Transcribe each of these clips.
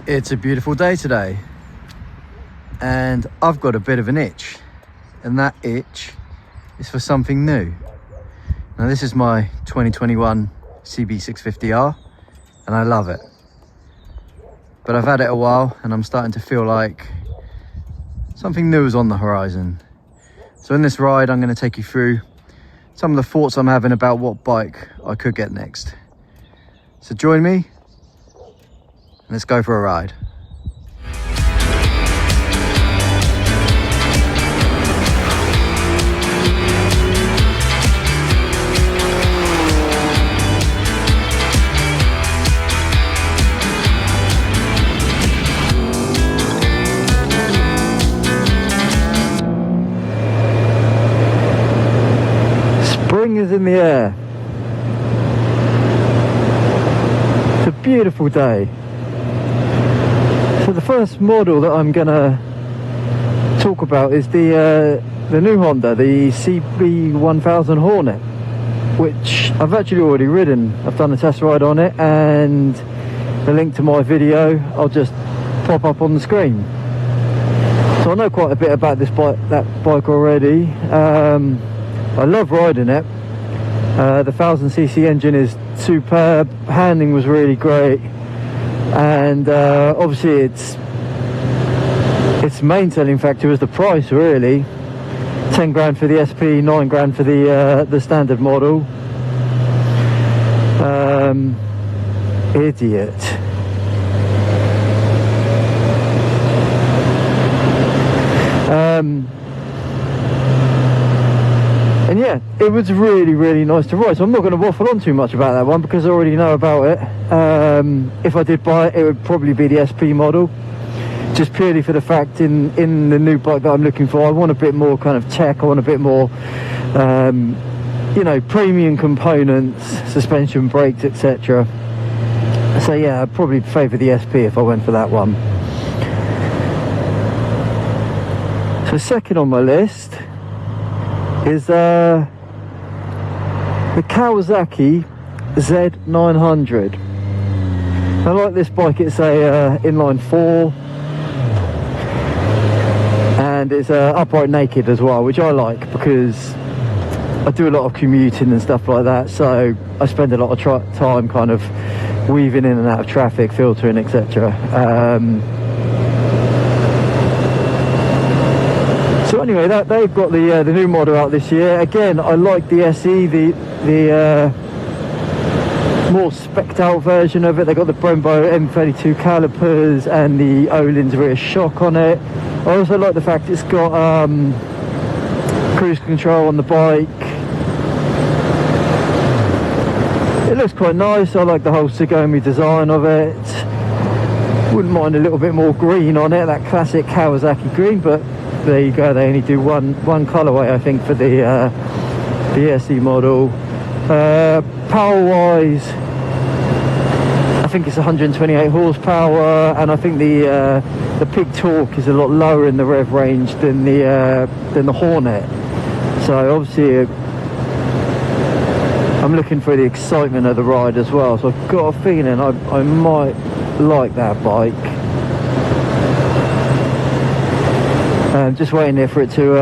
It's a beautiful day today, and I've got a bit of an itch, and that itch is for something new. Now this is my 2021 CB650R and I love it, but I've had it a while and I'm starting to feel like something new is on the horizon. So in this ride I'm going to take you through some of the thoughts I'm having about what bike I could get next. So join me, let's go for a ride. Spring is in the air. It's a beautiful day. So the first model that I'm gonna talk about is the new Honda, the CB1000 Hornet, which I've actually already ridden. I've done a test ride on it, and the link to my video I'll just pop up on the screen. So I know quite a bit about this bike, bike already. I love riding it. The 1000cc engine is superb. Handling was really great. And obviously its main selling factor is the price, really. 10 grand for the SP, 9 grand for the standard model. Idiot. And yeah, it was really nice to ride. So I'm not going to waffle on too much about that one because I already know about it. If I did buy it, it would probably be the SP model, just purely for the fact in the new bike that I'm looking for, I want a bit more kind of tech. I want a bit more you know, premium components, suspension, brakes, etc. So yeah, I'd probably favour the SP if I went for that one. So second on my list is the Kawasaki Z900. I like this bike. It's a inline 4 and it's upright naked as well, which I like because I do a lot of commuting and stuff like that, so I spend a lot of time kind of weaving in and out of traffic, filtering, etc. So anyway, they've got the new model out this year. Again, I like the SE, the more specced out version of it. They got the Brembo M32 calipers and the Öhlins rear shock on it. I also like the fact it's got cruise control on the bike. It looks quite nice. I like the whole Tsugomi design of it. Wouldn't mind a little bit more green on it, that classic Kawasaki green, but there you go. They only do one colorway, I think, for the SE model. Power wise, I think it's 128 horsepower, and I think the peak torque is a lot lower in the rev range than the Hornet. So obviously I'm looking for the excitement of the ride as well, so I've got a feeling I might like that bike. Just waiting there for it to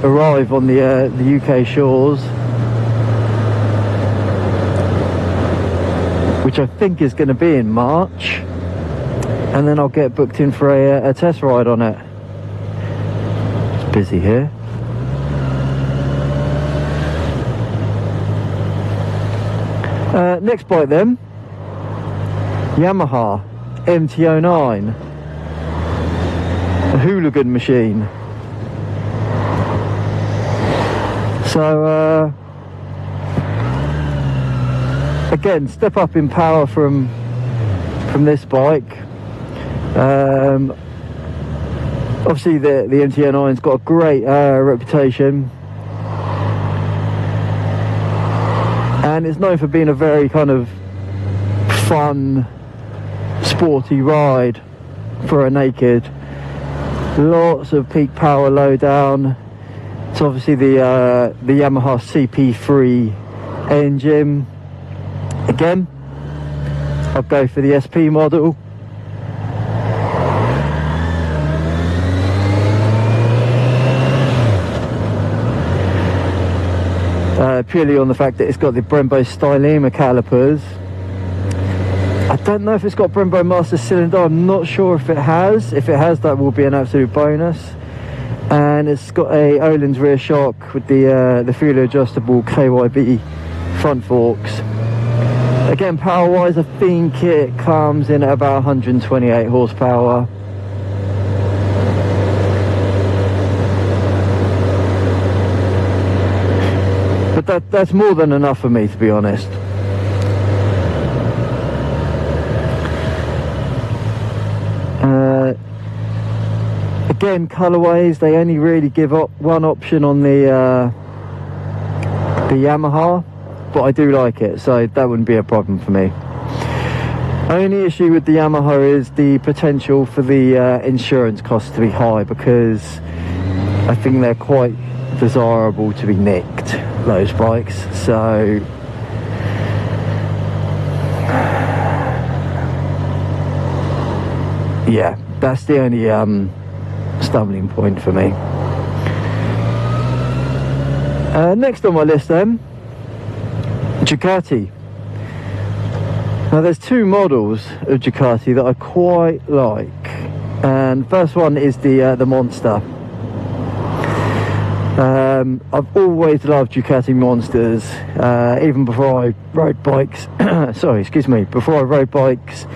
arrive on the UK shores, which I think is going to be in March, and then I'll get booked in for a test ride on it. It's busy here. Next bike then, Yamaha MT-09, a hooligan machine. So again, step up in power from this bike. Obviously the MT-09's got a great reputation, and it's known for being a very kind of fun, sporty ride for a naked. Lots of peak power low down. It's obviously the Yamaha CP3 engine. Again, I'll go for the SP model. purely on the fact that it's got the Brembo Stylema calipers. I don't know if it's got Brembo Master Cylinder. I'm not sure if it has. If it has, that will be an absolute bonus. And it's got a Öhlins rear shock with the fully adjustable KYB front forks. Again, power wise, I think it comes in at about 128 horsepower. But that's more than enough for me, to be honest. Again, colourways, they only really give up one option on the Yamaha, but I do like it, so that wouldn't be a problem for me. Only issue with the Yamaha is the potential for the insurance costs to be high, because I think they're quite desirable to be nicked, those bikes. So yeah, that's the only stumbling point for me. Next on my list then, Ducati. Now there's two models of Ducati that I quite like, and first one is the Monster. I've always loved Ducati Monsters, even before I rode bikes. Sorry, excuse me. Before I rode bikes,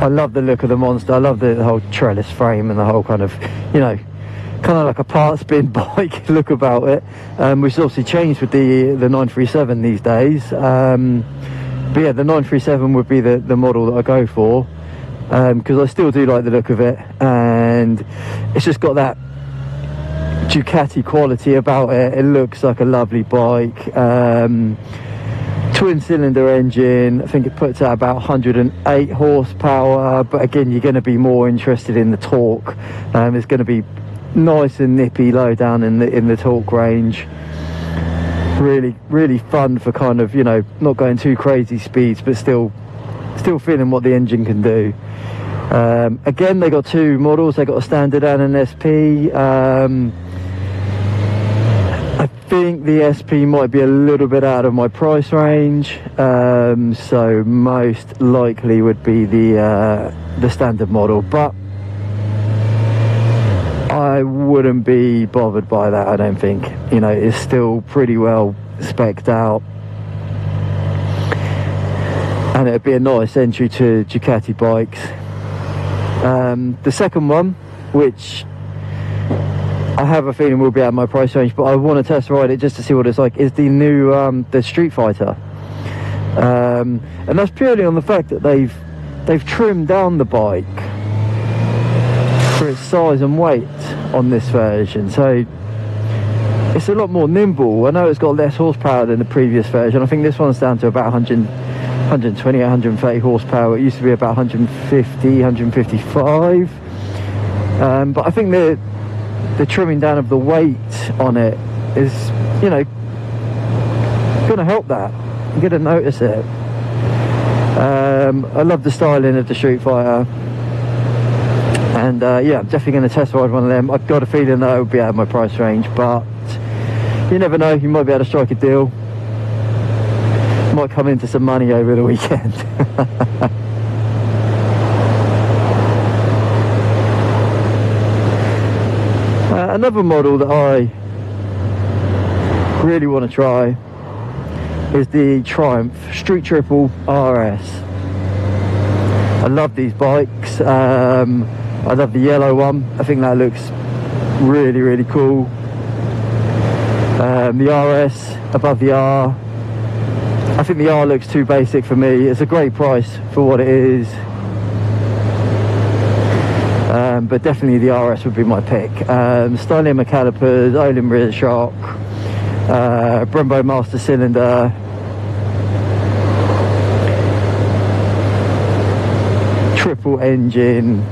I love the look of the Monster. I love the whole trellis frame and the whole kind of, you know, kind of like a parts bin bike look about it, which has obviously changed with the 937 these days. But yeah, the 937 would be the model that I go for, because I still do like the look of it, and it's just got that Ducati quality about it. It looks like a lovely bike. Twin cylinder engine. I think it puts out about 108 horsepower, but again, you're going to be more interested in the torque. It's going to be nice and nippy low down in the torque range. Really fun for kind of, you know, not going too crazy speeds, but still feeling what the engine can do. Again, they got two models. They got a standard and an SP. I think the SP might be a little bit out of my price range, so most likely would be the standard model, but I wouldn't be bothered by that. I don't think, you know, it's still pretty well spec'd out, and it'd be a nice entry to Ducati bikes. The second one, which I have a feeling will be out of my price range, but I want to test ride it just to see what it's like, is the new the Street Fighter, and that's purely on the fact that they've trimmed down the bike for its size and weight on this version, so it's a lot more nimble. I know it's got less horsepower than the previous version. I think this one's down to about 120, 130 horsepower. It used to be about 150, 155, but I think the trimming down of the weight on it is, you know, going to help that. You're going to notice it. I love the styling of the Street Fighter, and yeah, I'm definitely going to test ride one of them. I've got a feeling that it would be out of my price range, but you never know, you might be able to strike a deal. Might come into some money over the weekend. Another model that I really want to try is the Triumph Street Triple RS. I love these bikes. I love the yellow one. I think that looks really cool. The RS above the R. I think the R looks too basic for me. It's a great price for what it is. But definitely the RS would be my pick. Stylema calipers, Öhlins rear shock, Brembo Master Cylinder, triple engine.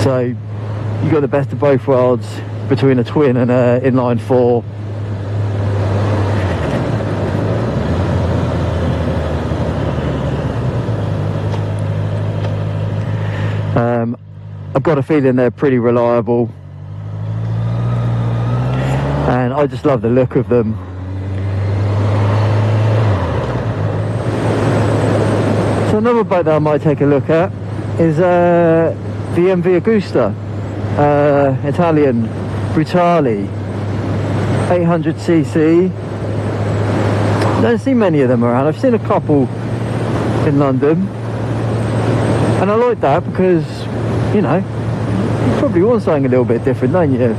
So you got the best of both worlds between a twin and a inline four. I've got a feeling they're pretty reliable. and I just love the look of them. So another bike that I might take a look at is the MV Agusta, Italian Brutale, 800cc. Don't see many of them around. I've seen a couple in London, and I like that because, you know, you probably want something a little bit different, don't you?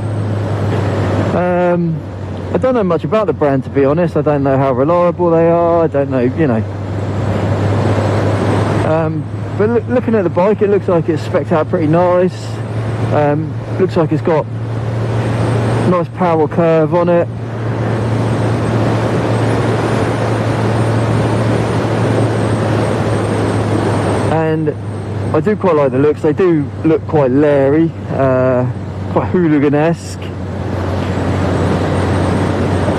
I don't know much about the brand, to be honest. I don't know how reliable they are. I don't know, you know. But looking at the bike, it looks like it's spec'd out pretty nice. Looks like it's got nice power curve on it. And I do quite like the looks. They do look quite leery, quite hooligan-esque.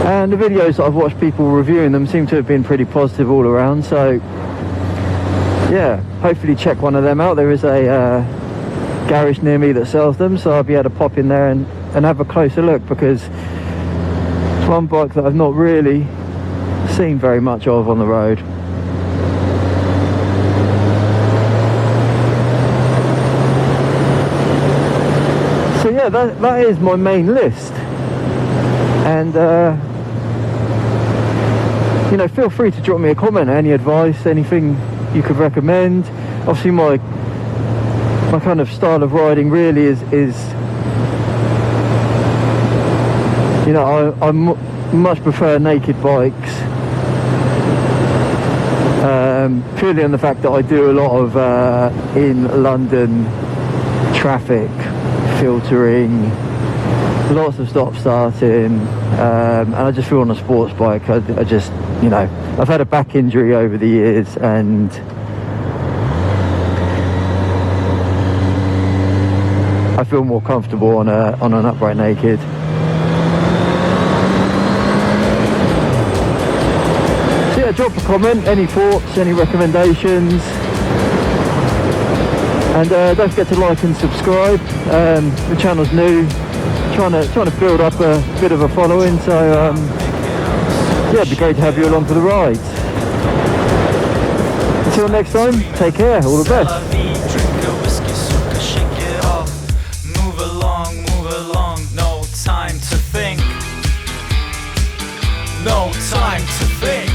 And the videos that I've watched people reviewing them seem to have been pretty positive all around. So yeah, hopefully check one of them out. There is a garage near me that sells them, so I'll be able to pop in there and have a closer look, because it's one bike that I've not really seen very much of on the road. So yeah, that is my main list. And you know, feel free to drop me a comment, any advice, anything you could recommend. Obviously my kind of style of riding really is you know, I much prefer naked bikes, purely on the fact that I do a lot of in London traffic filtering, lots of stop starting, and I just feel on a sports bike I just, you know, I've had a back injury over the years, and I feel more comfortable on an upright naked. So yeah, drop a comment, any thoughts, any recommendations, and don't forget to like and subscribe. The channel's new, trying to build up a bit of a following, so yeah, it'd be great to have you along for the ride. Until next time, take care, all the best. No time to think.